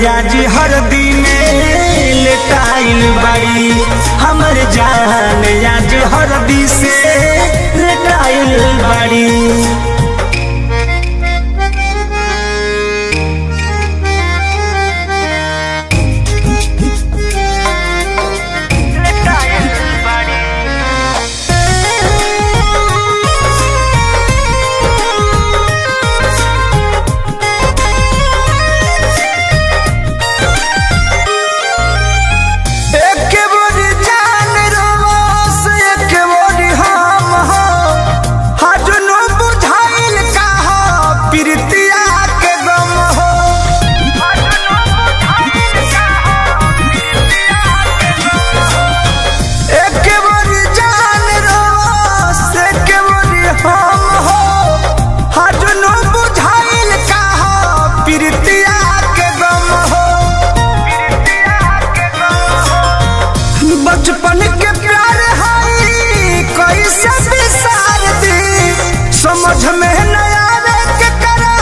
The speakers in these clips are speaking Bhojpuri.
आज हरदी में लेटाइल बाड़ी। हमर जान आज हरदी से लेटाइल बाड़ी। बचपन के प्यार है कैसे बिसार दी, समझ में न आवे के करा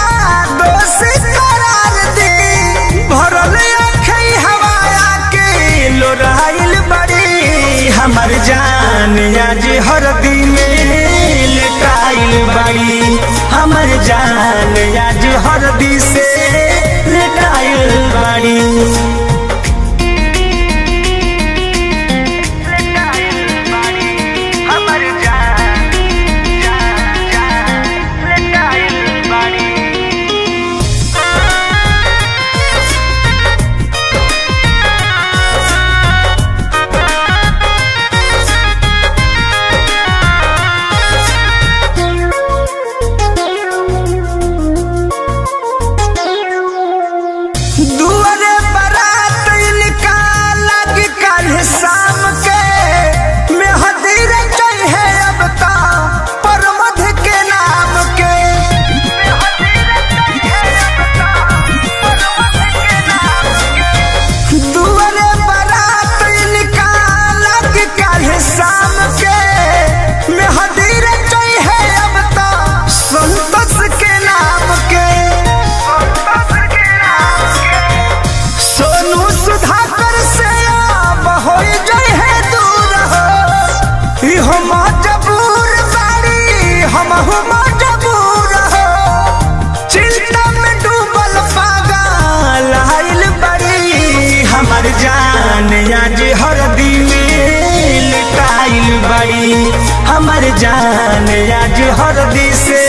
दोषी करार दी। भरल आँखें हवाया के लोराइल बड़ी। हमर जान आज हरदी में लेटाइल बड़ी। हमर जान आज हरदी से लेटाइल बड़ी। चिंता में डूबल पागल आइल बड़ी। हमर जान आज हरदी में लेटाइल बड़ी। हमर जान आज हरदी से